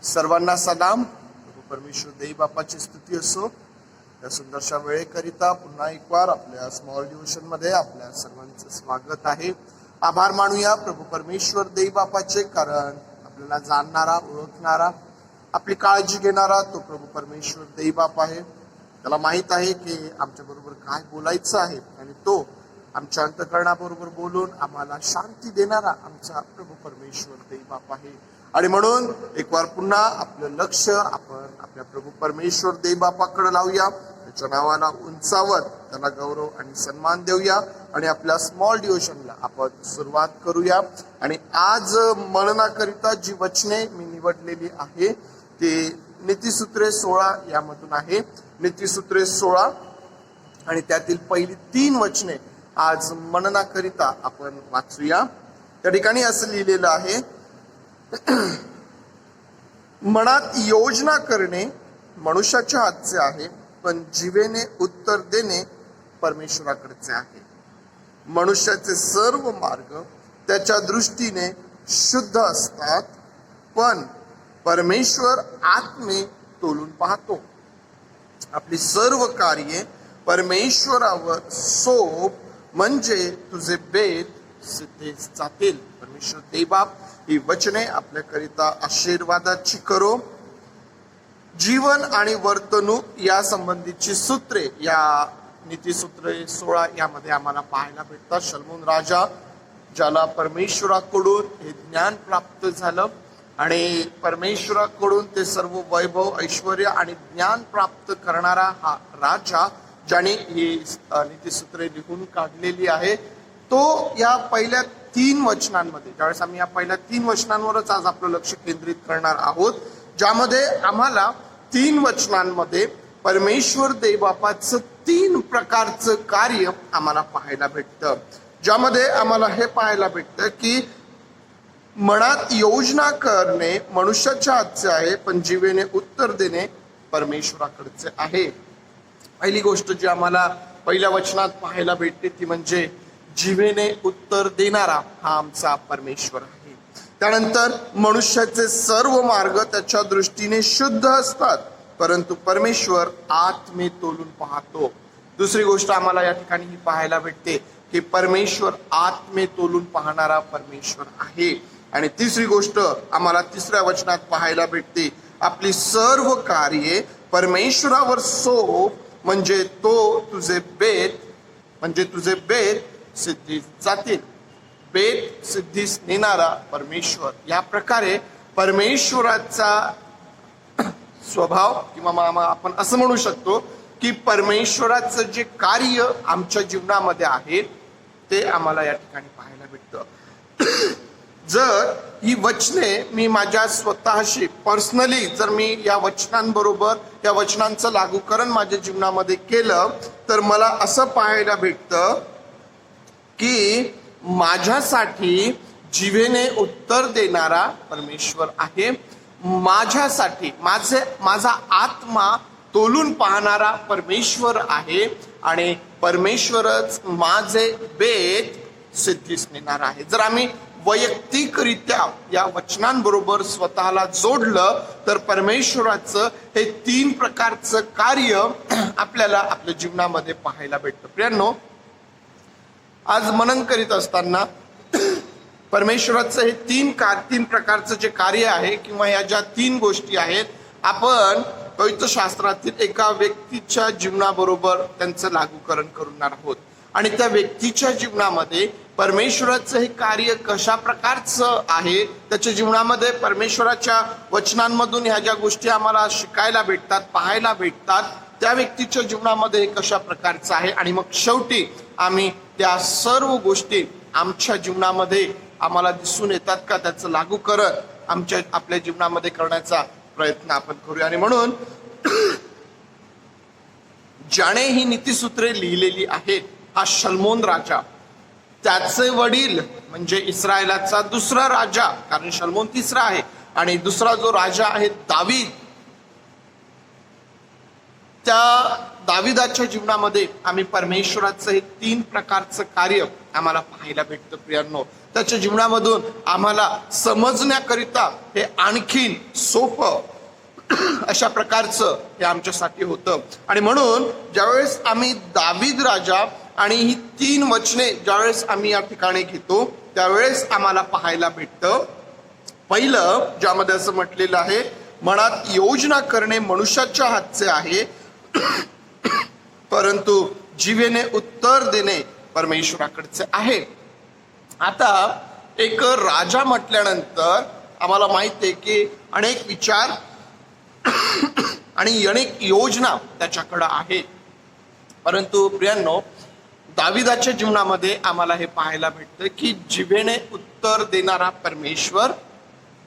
सर्वांना सलाम. प्रभू परमेश्वर देई बापाची स्तुती असो. या सुंदरशा वेळेकरिता पुन्हा एक वार आपल्या स्मॉल डिव्होशन मध्ये आपल्या सर्वांचं स्वागत आहे. आभार मानूया प्रभू परमेश्वर देई बापाचे, कारण आपल्याला जाणणारा, ओळखणारा, आपली काळजी घेणारा तो प्रभू परमेश्वर देई बाप आहे. त्याला माहित आहे की आमच्या बरोबर काय बोलायचं आहे आणि तो आमच्या अंतःकरणाबरोबर बोलून आम्हाला शांती देणारा आमचा प्रभू परमेश्वर देई बाप आहे. आणि म्हणून एक वार पुन्हा आपलं लक्ष आपण आपल्या प्रभू परमेश्वर देई बापाकडे लावूया. त्याच्या नावाला उंचावत त्याला गौरव आणि सन्मान देऊया आणि आपल्या स्मॉल डिव्होशनला आपण सुरुवात करूया. आणि आज मननाकरिता जी वचने मी निवडलेली आहे ती नीतिसूत्रे 16 यामधून आहे. नीतिसूत्रे 16 आणि त्यातील पहिली 3 वचने आज मननाकरिता आपण वाचूया. त्या ठिकाणी असं लिहिलेलं आहे, मनात योजना करणे मनुष्याच्या हातचे आहे, पण जिभेने उत्तर देणे परमेश्वराकडचे आहे. मनुष्याचे सर्व मार्ग त्याच्या दृष्टीने शुद्ध असतात, पण परमेश्वर आत्मे तोलून पाहतो. आपली सर्व कार्ये परमेश्वरावर सोप, म्हणजे तुझे बेत सिद्धेस जातील. परमेश्वर देवबाप ही वचने आपल्याकरिता आशीर्वादाची करो. जीवन आणि वर्तणूक या संबंधीची सूत्रे या नीतिसूत्रे 16 यामध्ये आम्हाला पाहायला भेटतात. शलोमोन राजा, ज्याला परमेश्वराकडून हे ज्ञान प्राप्त झालं आणि परमेश्वराकडून ते सर्व वैभव, ऐश्वर्य आणि ज्ञान प्राप्त करणारा हा राजा, ज्याने ही नीतिसूत्रे लिहून काढलेली आहे, तो या पहिल्या 3 वचनांमध्ये, ज्यावेळेस आम्ही या पहिल्या 3 वचनांवरच आज आपलं लक्ष केंद्रित करणार आहोत, ज्यामध्ये आम्हाला 3 वचनांमध्ये परमेश्वर देवबापाचं 3 प्रकारचं कार्य आम्हाला पाहायला भेटतं. ज्यामध्ये आम्हाला हे पाहायला भेटतं की मनात योजना करणे मनुष्याच्या हातचे आहे, पण जिभेने उत्तर देणे परमेश्वराकडचे आहे. पहिली गोष्ट जी आम्हाला पहिल्या वचनात पाहायला भेटते ती म्हणजे जिभेने उत्तर देणारा हा आमचा परमेश्वर आहे. त्यानंतर मनुष्याचे सर्व मार्ग त्याच्या दृष्टीने शुद्ध असतात, परंतु परमेश्वर आत्मे तोलून पाहतो. दुसरी गोष्ट आम्हाला या ठिकाणी ही पाहायला भेटते की परमेश्वर आत्मे तोलून पाहणारा परमेश्वर आहे. आणि तिसरी गोष्ट आम्हाला तिसऱ्या वचनात पाहायला भेटते, आपली सर्व कार्ये परमेश्वरावर सोप, म्हणजे तुझे बेत सिद्धीस जातील. बेत सिद्धीस नेणारा परमेश्वर. या प्रकारे परमेश्वराचा स्वभाव किंवा आपण असं म्हणू शकतो की परमेश्वराचं जे कार्य आमच्या जीवनामध्ये आहे ते आम्हाला या ठिकाणी पाहायला भेटतं. जर ही वचने मी माझ्या स्वतःशी पर्सनली जर मी या वचनांबरोबर या वचनांचं लागूकरण माझ्या जीवनामध्ये केलं तर मला असं पाहायला भेटतं की माझ्यासाठी जिभेने उत्तर देणारा परमेश्वर आहे. माझ्यासाठी माझा आत्मा तोलून पाहणारा परमेश्वर आहे आणि परमेश्वरच माझे बेत सिद्धीस नेणार आहे. जर आम्ही वैयक्तिकरित्या या वचनांबरोबर स्वतःला जोडलं तर परमेश्वराचं हे 3 प्रकारचं कार्य आपल्याला आपल्या जीवनामध्ये पाहायला भेटतं. प्रियांनो, आज मनन करीत असताना परमेश्वराचं हे 3 प्रकारचं जे कार्य आहे किंवा या ज्या 3 गोष्टी आहेत, आपण पवित्र शास्त्रातील एका व्यक्तीच्या जीवनाबरोबर त्यांचं लागूकरण करणार आहोत. आणि त्या व्यक्तीच्या जीवनामध्ये परमेश्वराचं हे कार्य कशा प्रकारचं आहे, त्याच्या जीवनामध्ये परमेश्वराच्या वचनांमधून ह्या ज्या गोष्टी आम्हाला शिकायला भेटतात, पाहायला भेटतात, त्या व्यक्तीच्या जीवनामध्ये हे कशा प्रकारचं आहे. आणि मग शेवटी आम्ही त्या सर्व गोष्टी आमच्या जीवनामध्ये आम्हाला दिसून येतात का, त्याचं लागूकरण आपल्या जीवनामध्ये करण्याचा प्रयत्न आपण करूया. आणि म्हणून ज्याने ही नीतिसूत्रे लिहिलेली आहेत हा शलोमोन राजा, त्याचे वडील म्हणजे इस्रायलाचा दुसरा राजा, कारण शलोमोन तिसरा आहे, आणि दुसरा जो राजा आहे दावीद, त्या दाविदाच्या जीवनामध्ये आम्ही परमेश्वराचं हे 3 प्रकारचं कार्य आम्हाला पाहायला भेटतं प्रियांनो. त्याच्या जीवनामधून आम्हाला समजण्याकरिता हे आणखीन सोपं अशा प्रकारचं हे आमच्यासाठी होतं. आणि म्हणून ज्यावेळेस आम्ही दावीद राजा आणि ही 3 वचने ज्यावेळेस आम्ही या ठिकाणी घेतो त्यावेळेस आम्हाला पाहायला भेटतं. पहिलं ज्यामध्ये असं म्हटलेलं आहे, मनात योजना करणे मनुष्याच्या हातचे आहे, परंतु जिभेने उत्तर देणे परमेश्वराकडचे आहे. आता एक राजा म्हटल्यानंतर आम्हाला माहित आहे की अनेक विचार आणि अनेक योजना त्याच्याकडे आहे. परंतु प्रियांनो, दाविदाच्या जीवनामध्ये आम्हाला हे पाहायला भेटतं की जिभेने उत्तर देणारा परमेश्वर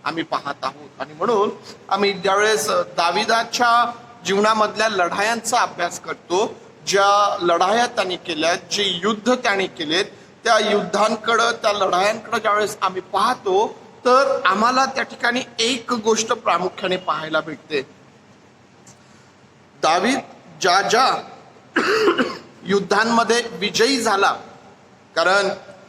आम्ही पाहत आहोत. आणि म्हणून आम्ही ज्यावेळेस दाविदाच्या जीवनामधल्या लढायांचा अभ्यास करतो, ज्या लढाया त्याने केल्यात, जे युद्ध त्याने केलेत, त्या युद्धांकडं त्या लढायांकडं ज्यावेळेस आम्ही पाहतो तर आम्हाला त्या ठिकाणी एक गोष्ट प्रामुख्याने पाहायला भेटते. दावीद ज्या ज्या युद्धांमध्ये विजयी झाला, कारण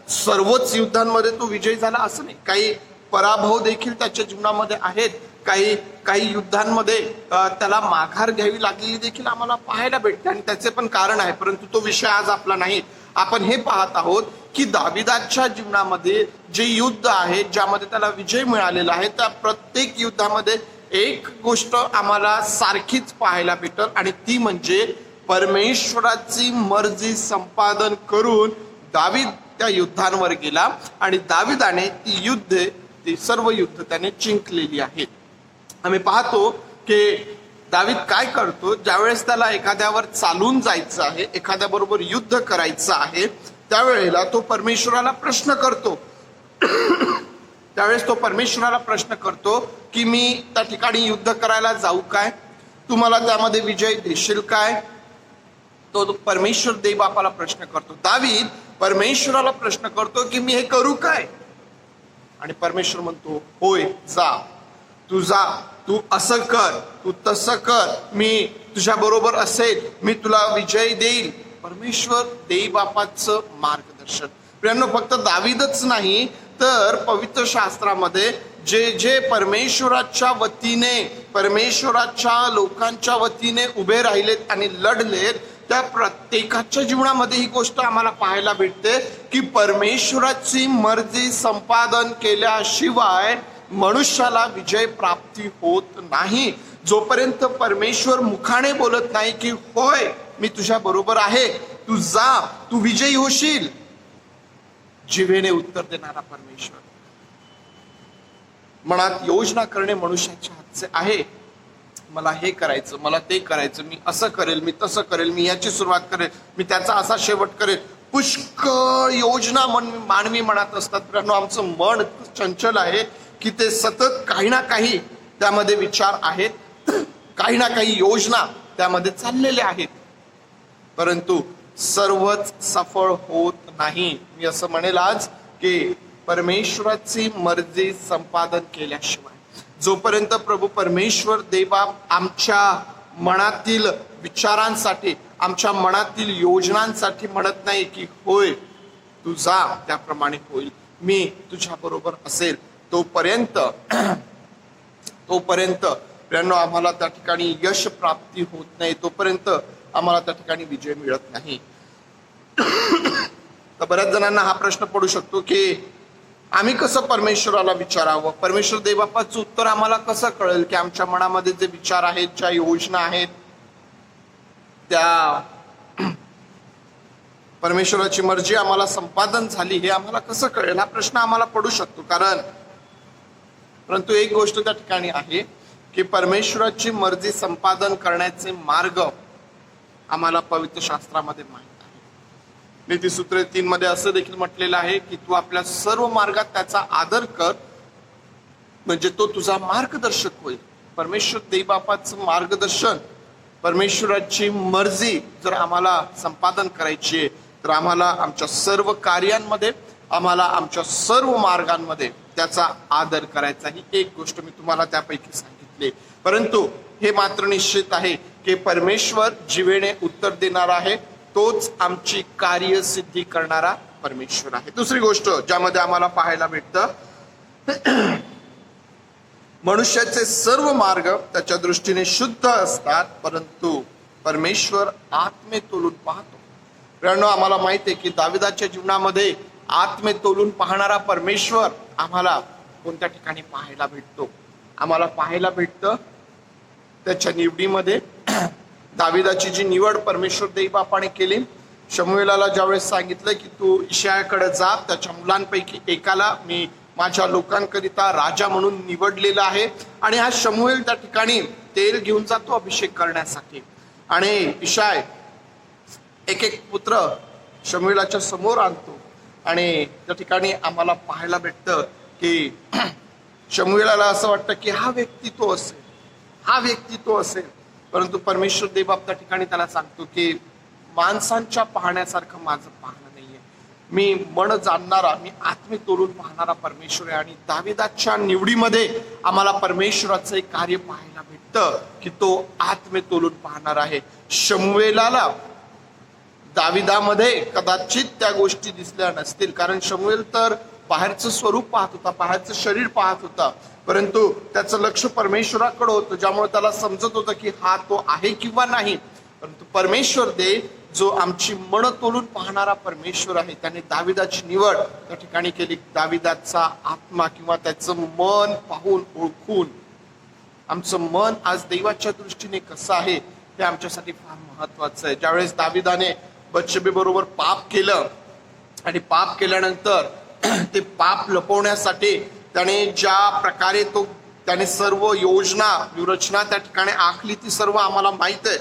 सर्वच युद्धांमध्ये तो विजयी झाला असं नाही, काही पराभव देखील त्याच्या जीवनामध्ये आहेत, काही युद्धांमध्ये त्याला माघार घ्यावी लागलेली देखील आम्हाला पाहायला भेटते आणि त्याचे पण कारण आहे. परंतु तो विषय आज आपला नाही. आपण हे पाहत आहोत की दाविदाच्या जीवनामध्ये जे युद्ध आहे, ज्यामध्ये त्याला विजय मिळालेला आहे, त्या प्रत्येक युद्धामध्ये एक गोष्ट आम्हाला सारखीच पाहायला भेटल आणि ती म्हणजे परमेश्वराची मर्जी संपादन करून दावीद त्या युद्धांवर गेला आणि दाविदाने ती सर्व युद्ध त्याने जिंकलेली आहेत. आम्ही पाहतो की दावीद काय करतो, ज्यावेळेस त्याला एखाद्यावर चालून जायचं आहे, एखाद्याबरोबर युद्ध करायचं आहे, त्यावेळेला तो परमेश्वराला प्रश्न करतो. त्यावेळेस तो परमेश्वराला प्रश्न करतो की मी त्या ठिकाणी युद्ध करायला जाऊ काय, तुम्हाला त्यामध्ये विजय देशील काय. तो परमेश्वर देवबापाला प्रश्न करतो. दावीद परमेश्वराला प्रश्न करतो की मी हे करू काय, आणि परमेश्वर म्हणतो होय जा, तू असं कर, तू तसं कर, मी तुझ्या बरोबर असेल, मी तुला विजय देईल. परमेश्वर देवबापाचं मार्गदर्शन. प्रियांनो, फक्त दावीदच नाही तर पवित्र शास्त्रामध्ये जे जे परमेश्वराच्या वतीने, परमेश्वराच्या लोकांच्या वतीने उभे राहिलेत आणि लढलेत, त्या प्रत्येकाच्या जीवनामध्ये ही गोष्ट आम्हाला पाहायला भेटते की परमेश्वराची मर्जी संपादन केल्याशिवाय मनुष्याला विजय प्राप्ती होत नाही. जोपर्यंत परमेश्वर मुखाने बोलत नाही की होय मी तुझ्या बरोबर आहे, तू जा, तू विजयी होशील, जिभेने उत्तर देणारा परमेश्वर. मनात योजना करणे मनुष्याच्या हातचे आहे. मला हे करायचं, मला ते करायचं, मी असं करेल, मी तसं करेल, मी याची सुरुवात करेल, मी त्याचा असा शेवट करेल. पुष्कळ योजना मानवी मनात असतात. मित्रांनो, आमचं मन चंचल आहे की ते सतत काही ना काही त्यामध्ये विचार आहेत, काही ना काही योजना त्यामध्ये चाललेल्या आहेत, परंतु सर्वच सफळ होत नाही. मी असं म्हणेल आज की परमेश्वराची मर्जी संपादन केल्याशिवाय, जोपर्यंत प्रभू परमेश्वर देवबाप आमच्या मनातील विचारांसाठी, आमच्या मनातील योजनांसाठी म्हणत नाही की होय तू जा, त्याप्रमाणे होईल, मी तुझ्या बरोबर असेल, तोपर्यंत प्रियांनो आम्हाला त्या ठिकाणी यश प्राप्ती होत नाही, तोपर्यंत आम्हाला त्या ठिकाणी विजय मिळत नाही. तर बऱ्याच जणांना हा प्रश्न पडू शकतो की आम्ही कसं परमेश्वराला विचारावं, परमेश्वर देवबापाचं उत्तर आम्हाला कसं कळेल की आमच्या मनामध्ये जे विचार आहेत, ज्या योजना आहेत, त्या परमेश्वराची मर्जी आम्हाला संपादन झाली हे आम्हाला कसं कळेल, हा प्रश्न आम्हाला पडू शकतो. परंतु एक गोष्ट त्या ठिकाणी आहे की परमेश्वराची मर्जी संपादन करण्याचे मार्ग आम्हाला पवित्र शास्त्रामध्ये माहित आहे. नीतिसूत्र 3 मध्ये असं देखील म्हटलेलं आहे की तू आपल्या सर्व मार्गात त्याचा आदर कर, म्हणजे तो तुझा मार्गदर्शक होईल. परमेश्वर देवबापाचं मार्गदर्शन, परमेश्वराची मर्जी जर आम्हाला संपादन करायची आहे तर आम्हाला आमच्या सर्व कार्यांमध्ये, आम्हाला आमच्या सर्व मार्गांमध्ये त्याचा आदर करायचा. ही एक गोष्ट मी तुम्हाला त्यापैकी सांगितली. परंतु हे मात्र निश्चित आहे की परमेश्वर जिभेने उत्तर देणारा आहे, तोच आमची कार्यसिद्धी करणारा परमेश्वर आहे. दुसरी गोष्ट ज्यामध्ये आम्हाला पाहायला भेटतं, मनुष्याचे सर्व मार्ग त्याच्या दृष्टीने शुद्ध असतात, परंतु परमेश्वर आत्मे तोलून पाहतो. मित्रांनो, आम्हाला माहिती आहे की दाविदाच्या जीवनामध्ये आत्मे तोलून पाहणारा परमेश्वर आम्हाला कोणत्या ठिकाणी पाहायला भेटतो? आम्हाला पाहायला भेटतं त्याच्या निवडीमध्ये. दाविदाची जी निवड परमेश्वर देवबापाने केली, शमूएलाला ज्यावेळेस सांगितलं की तू इशायाकडे जा, त्याच्या मुलांपैकी एकाला मी माझ्या लोकांकरिता राजा म्हणून निवडलेला आहे. आणि हा शमूएल त्या ठिकाणी तेल घेऊन जातो अभिषेक करण्यासाठी. आणि इशाय एक एक पुत्र शमूएलाच्या समोर आणतो. आणि त्या ठिकाणी आम्हाला पाहायला भेटतं की शमूएलाला असं वाटतं की हा व्यक्ती तो असेल, हा व्यक्ती तो असेल. परंतु परमेश्वर देवबाप त्या ठिकाणी त्याला सांगतो की माणसांच्या पाहण्यासारखं माझं पाहणं नाहीये. मी मन जाणणारा, मी आत्मे तोलून पाहणारा परमेश्वर आहे. आणि दाविदाच्या निवडीमध्ये आम्हाला परमेश्वराचं एक कार्य पाहायला भेटतं की तो आत्मे तोलून पाहणार आहे. शमूएलाला दाविदामध्ये कदाचित त्या गोष्टी दिसल्या नसतील, कारण शमूएल तर बाहेरचं स्वरूप पाहत होता, बाहेरचं शरीर पाहत होता, परंतु त्याचं लक्ष परमेश्वराकडे होतं, ज्यामुळे त्याला समजत होतं की हा तो आहे किंवा नाही. परंतु परमेश्वर देव जो आमची मन तोलून पाहणारा परमेश्वर आहे, त्याने दाविदाची निवड त्या ठिकाणी केली. दाविदाचा आत्मा किंवा त्याचं मन पाहून ओळखून, आमचं मन आज देवाच्या दृष्टीने कसं आहे हे आमच्यासाठी फार महत्वाचं आहे. ज्यावेळेस दाविदाने बत्शेबे बरोबर पाप केलं आणि पाप केल्यानंतर ते पाप लपवण्यासाठी त्याने ज्या प्रकारे त्याने सर्व योजना व्यूहरचना त्या ठिकाणी आखली, ती सर्व आम्हाला माहित आहे.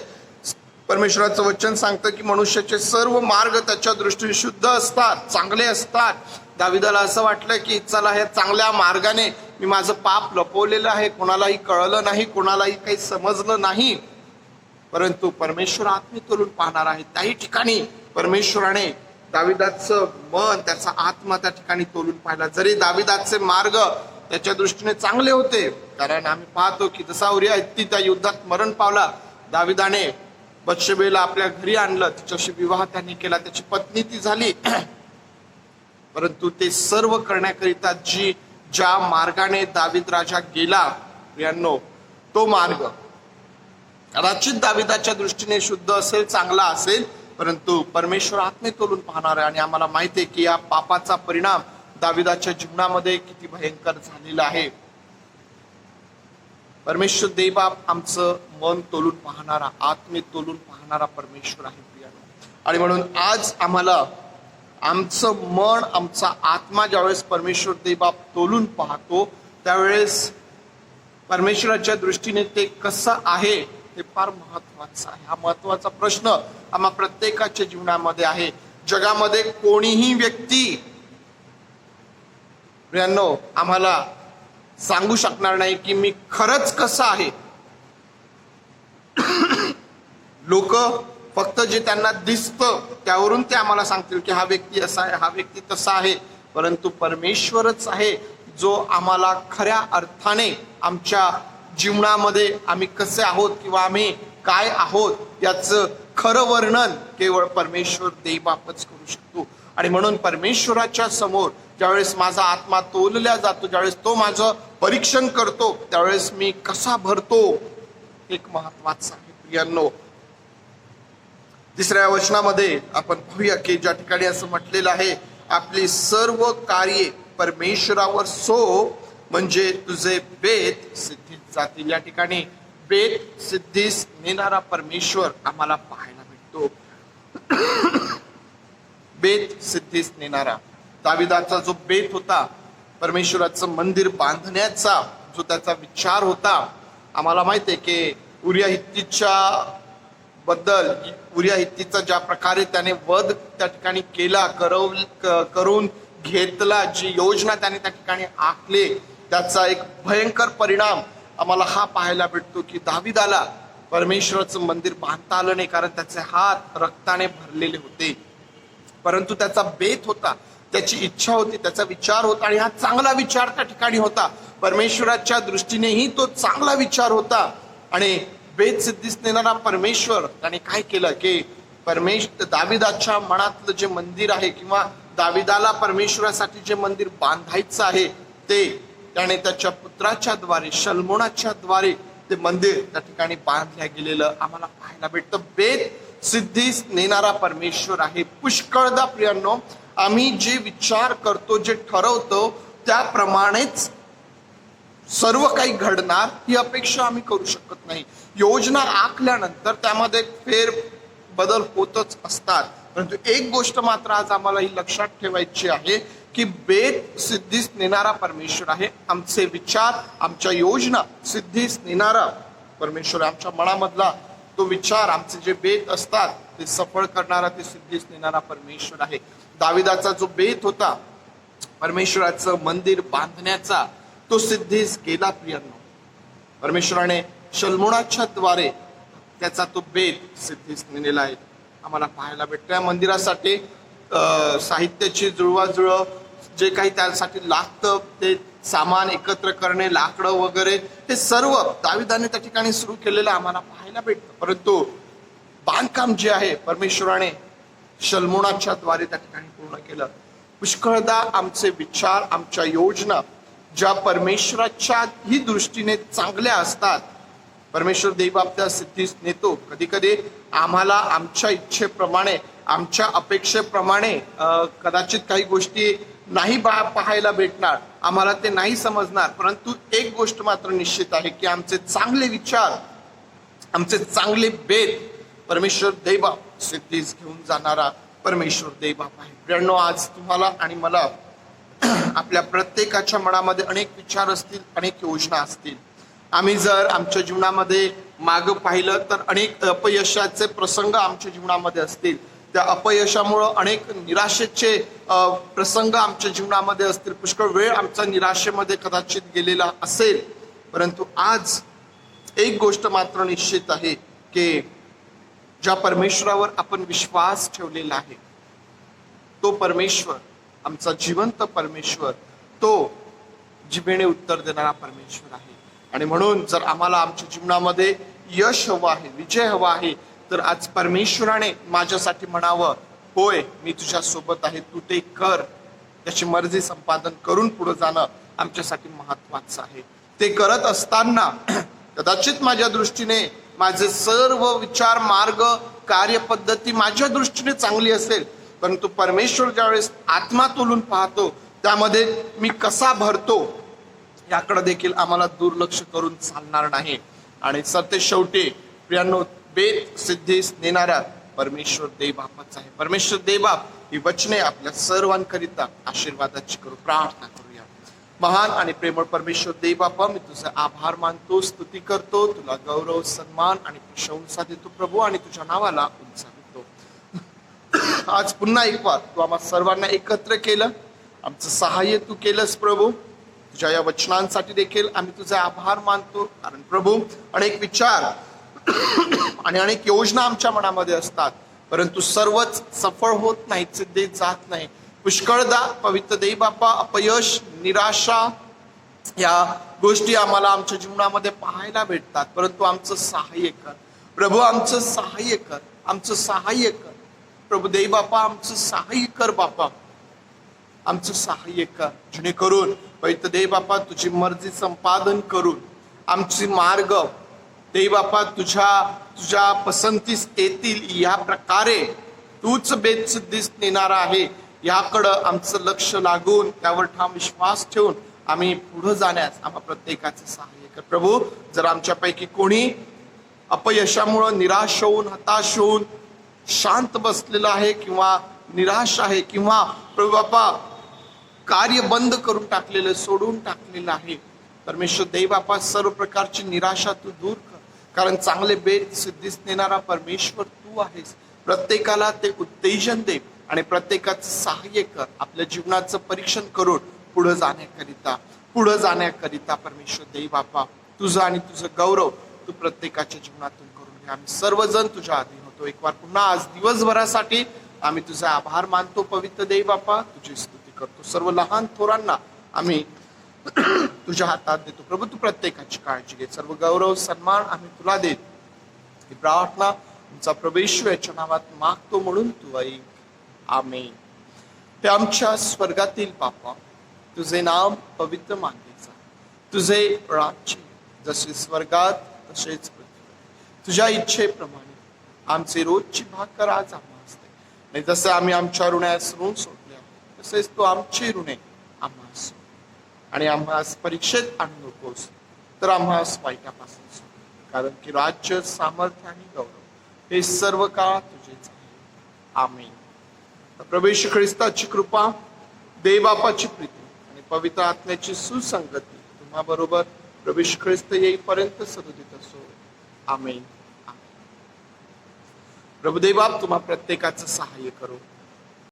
परमेश्वराचं वचन सांगतं की मनुष्याचे सर्व मार्ग त्याच्या दृष्टीने शुद्ध असतात, चांगले असतात. दाविदाला असं वाटलं की चला हे चांगल्या मार्गाने मी माझं पाप लपवलेलं आहे, कोणालाही कळलं नाही, कोणालाही काही समजलं नाही. परंतु परमेश्वर आत्मे तोलून पाहणार आहे. त्याही ठिकाणी परमेश्वराने दाविदाचं मन, त्याचा आत्मा त्या ठिकाणी तोलून पाहिला. जरी दाविदाचे मार्ग त्याच्या दृष्टीने चांगले होते, कारण आम्ही पाहतो की जसा उरिया हित्ती त्या युद्धात मरण पावला, दाविदाने बत्शेबेला आपल्या घरी आणलं, तिच्याशी विवाह त्यांनी केला, त्याची पत्नी ती झाली. परंतु ते सर्व करण्याकरिता ज्या मार्गाने दाविद राजा गेला, प्रियांनो, तो मार्ग कदाचित दाविदाच्या दृष्टीने शुद्ध असेल, चांगला असेल, परंतु परमेश्वर आत्मे तोलून पाहणार आहे. आणि आम्हाला माहिती आहे की या पापाचा परिणाम दाविदाच्या जीवनामध्ये किती भयंकर झालेला आहे. परमेश्वर देवबाप आमचं मन तोलून पाहणारा, आत्मे तोलून पाहणारा परमेश्वर आहे प्रियानो. आणि म्हणून आज आम्हाला आमचं मन, आमचा आत्मा ज्यावेळेस परमेश्वर देवबाप तोलून पाहतो, त्यावेळेस परमेश्वराच्या दृष्टीने ते कसं आहे हे फार महत्वाचं आहे. हा महत्वाचा प्रश्न आम्हा प्रत्येकाच्या जीवनामध्ये आहे. जगामध्ये कोणीही व्यक्ती प्रियांनो आम्हाला सांगू शकणार नाही की मी खरंच कसं आहे. लोक फक्त जे त्यांना दिसतं त्यावरून ते आम्हाला सांगतील की हा व्यक्ती असा आहे, हा व्यक्ती तसा आहे. परंतु परमेश्वरच आहे जो आम्हाला खऱ्या अर्थाने आमच्या जीवनामध्ये आम्ही कसे आहोत किंवा आम्ही काय आहोत याचं खरं वर्णन केवळ परमेश्वर देवबापच करू शकतो. आणि म्हणून परमेश्वराच्या समोर ज्यावेळेस माझा आत्मा तोलल्या जातो, ज्यावेळेस तो माझं परीक्षण करतो, त्यावेळेस मी कसा भरतो एक महत्वाचं आहे प्रियांनो. तिसऱ्या वचनामध्ये आपण पाहूया की ज्या ठिकाणी असं म्हटलेलं आहे, आपली सर्व कार्ये परमेश्वरावर सो, म्हणजे तुझे बेत सिद्धीस जातील. या ठिकाणी बेत सिद्धीस नेणारा परमेश्वर आम्हाला पाहायला भेटतो. बेत सिद्धीस नेणारा दाविदाचा जो बेत होता, परमेश्वराचं मंदिर बांधण्याचा जो त्याचा विचार होता, आम्हाला माहिती आहे की उरिया हित्तीच्या बद्दल, उरिया हित्तीचा ज्या प्रकारे त्याने वध त्या ठिकाणी केला, करून घेतला, जी योजना त्याने त्या ठिकाणी आखली, त्याचा एक भयंकर परिणाम आम्हाला हा पाहायला भेटतो की दाविदाला परमेश्वराचं मंदिर बांधता आलं नाही, कारण त्याचे हात रक्ताने भरलेले होते. परंतु त्याचा बेत होता, त्याची इच्छा होती, त्याचा विचार होता, आणि हा चांगला विचार त्या ठिकाणी होता. परमेश्वराच्या दृष्टीनेही तो चांगला विचार होता. आणि बेत सिद्धीस नेणारा परमेश्वर त्याने काय केलं की दाविदाच्या मनातलं जे मंदिर आहे किंवा दाविदाला परमेश्वरासाठी जे मंदिर बांधायचं आहे ते त्याने त्याच्या पुत्राच्या द्वारे शल्मोनाच्या द्वारे ते मंदिर त्या ठिकाणी बांधल्या गेलेलं आम्हाला पाहायला भेटतं. बेत सिद्धीस नेणारा परमेश्वर आहे. पुष्कळदा प्रियांनो, आम्ही जे विचार करतो, जे ठरवतो त्याप्रमाणेच सर्व काही घडणार ही अपेक्षा आम्ही करू शकत नाही. योजना आखल्यानंतर त्यामध्ये फेर बदल होतच असतात. परंतु एक गोष्ट मात्र आज आम्हाला ही लक्षात ठेवायची आहे की बेत सिद्धीस नेणारा परमेश्वर आहे. आमचे विचार, आमच्या योजना सिद्धीस नेणारा परमेश्वर, आमच्या मनामधला तो विचार, आमचे जे बेत असतात ते सफळ करणारा, ते सिद्धीस नेणारा परमेश्वर आहे. दाविदाचा जो बेत होता परमेश्वराचं मंदिर बांधण्याचा, तो सिद्धीस गेला प्रियांनो. परमेश्वराने शल्मोनाच्या द्वारे त्याचा तो बेत सिद्धीस नेलेला आहे आम्हाला पाहायला भेटतं. या मंदिरासाठी साहित्याची जुळवाजुळव, जे काही त्यासाठी लागतं ते सामान एकत्र करणे, लाकडं वगैरे, ते सर्व दाविदाने त्या ठिकाणी सुरू केलेलं आम्हाला पाहायला भेटतं. परंतु बांधकाम जे आहे परमेश्वराने शल्मोनाच्या द्वारे त्या ठिकाणी पूर्ण केलं. पुष्कळदा आमचे विचार, आमच्या योजना ज्या परमेश्वराच्या ही दृष्टीने चांगल्या असतात, परमेश्वर देवबाप त्या सिद्धीस नेतो. कधी कधी आम्हाला आमच्या इच्छेप्रमाणे, आमच्या अपेक्षेप्रमाणे कदाचित काही गोष्टी नाही पाहायला भेटणार, आम्हाला ते नाही समजणार. परंतु एक गोष्ट मात्र निश्चित आहे की आमचे चांगले विचार, आमचे चांगले बेत परमेश्वर देवबाप सिद्धीस घेऊन जाणारा परमेश्वर देवबाप आहे. प्रियांनो, आज तुम्हाला आणि मला आपल्या प्रत्येकाच्या मनामध्ये अनेक विचार असतील, अनेक योजना असतील. आम्ही जर आमच्या जीवनामध्ये मागं पाहिलं तर अनेक अपयशाचे प्रसंग आमच्या जीवनामध्ये असतील. त्या अपयशामुळं अनेक निराशेचे प्रसंग आमच्या जीवनामध्ये असतील. पुष्कळ वेळ आमचा निराशेमध्ये कदाचित गेलेला असेल. परंतु आज एक गोष्ट मात्र निश्चित आहे की ज्या परमेश्वरावर आपण विश्वास ठेवलेला आहे तो परमेश्वर, आमचा जिवंत परमेश्वर, तो जिभेने उत्तर देणारा परमेश्वर आहे. आणि म्हणून जर आम्हाला आमच्या जीवनामध्ये यश हवं आहे, विजय हवा आहे, तर आज परमेश्वराने माझ्यासाठी म्हणावं, होय मी तुझ्या सोबत आहे, तू ते कर. त्याची मर्जी संपादन करून पुढे जाणं आमच्यासाठी महत्वाचं आहे. ते करत असताना कदाचित माझ्या दृष्टीने माझे सर्व विचार, मार्ग, कार्यपद्धती माझ्या दृष्टीने चांगली असेल, परंतु परमेश्वर ज्यावेळेस आत्मा तोलून पाहतो त्यामध्ये मी कसा भरतो याकडे देखील आम्हाला दुर्लक्ष करून चालणार नाही. आणि सरते शेवटी प्रियांनो, बेत सिद्धीस नेणारा परमेश्वर देवबापच आहे. परमेश्वर देवबाप ही वचने आपल्या सर्वांकरिता आशीर्वादाची करू. प्रार्थना करूया. महान आणि प्रेमळ परमेश्वर देवबापा, मी तुझा आभार मानतो, स्तुती करतो, तुला गौरव, सन्मान आणि प्रशंसा देतो प्रभू, आणि तुझ्या नावाला उंचावतो. आज पुन्हा एक वार तू आम्हा सर्वांना एकत्र केलं, आमचं सहाय्य तू केलंस प्रभू. तुझ्या या वचनांसाठी देखील आम्ही तुझे आभार मानतो. कारण प्रभू, अनेक विचार आणि अनेक योजना आमच्या मनामध्ये असतात, परंतु सर्वच सफळ होत नाहीत, सिद्धीत जात नाही. पुष्कळदा पवित्र देवबापा अपयश, निराशा या गोष्टी आम्हाला आमच्या जीवनामध्ये पाहायला भेटतात. परंतु आमचं सहाय्य कर प्रभू, आमचं सहाय्य कर, आमचं सहाय्य कर प्रभू देवबापा, आमचं सहाय्य कर बापा, आमचं सहाय्य कर, जेणेकरून पवित्र देवबापा तुझी मर्जी संपादन करून आमची मार्ग देवबापा तुझ्या पसंतीस येतील, या प्रकारे तूच बेत सिद्धीस नेणारा आहे याकडं आमचं लक्ष लागून त्यावर ठाम विश्वास ठेवून आम्ही पुढे जाण्यास आम्हा प्रत्येकाचे सहाय्य कर प्रभू. जर आमच्यापैकी कोणी अपयशामुळे निराश होऊन, हताश होऊन शांत बसलेला आहे किंवा निराश आहे, किंवा प्रभू बापा कार्य बंद करून टाकलेलं, सोडून टाकलेलं आहे, परमेश्वर देवबापा सर्व प्रकारची निराशा तू दूर कर. कारण चांगले बेत सिद्धीस नेणारा परमेश्वर तू आहेस. प्रत्येकाला ते उत्तेजन दे आणि प्रत्येकाचं सहाय्य कर. आपल्या जीवनाचं परीक्षण करून पुढे जाण्याकरिता परमेश्वर देवबापा तुझं आणि तुझं गौरव तू प्रत्येकाच्या जीवनातून करून घे. आम्ही सर्वजण तुझ्या अधीन होतो. एक वार पुन्हा आज दिवसभरासाठी आम्ही तुझा आभार मानतो पवित्र देवबापा, तुझी स्तुती करतो. सर्व लहान थोरांना आम्ही तुझ्या हातात देतो प्रभू. तू प्रत्येकाची काळजी घे. सर्व गौरव, सन्मान आम्ही तुला देत ही प्रार्थना तुमचा प्रभू येशू याच्या नावात मागतो, म्हणून तू ऐक. आमेन. हे आमच्या स्वर्गातील बापा, तुझे नाम पवित्र मानले जा. तुझे राज्य जसे स्वर्गात तसेच पृथ्वीवर. तुझ्या इच्छेप्रमाणे आमचे रोजची भाकर आज आम्हास दे. आणि जसे आम्ही आमच्या ऋणास ऋण सोडले आहोत तसेच तू आमची ऋणे आम्हास सोड. आणि आम्हास परीक्षेत आणू नकोस, तर आम्हास वाईटापासून सोड. कारण की राज्य, सामर्थ्य आणि गौरव हे सर्व काळ तुझेच आहे. आमेन. प्रभू येशू ख्रिस्ताची कृपा, देव बापाची प्रीती आणि पवित्र आत्म्याची सुसंगती तुम्हा बरोबर प्रभू येशू ख्रिस्त येईपर्यंत सदोदित असो. आमेन. प्रभुदेव बाप तुम्हा प्रत्येकाचं सहाय्य करो.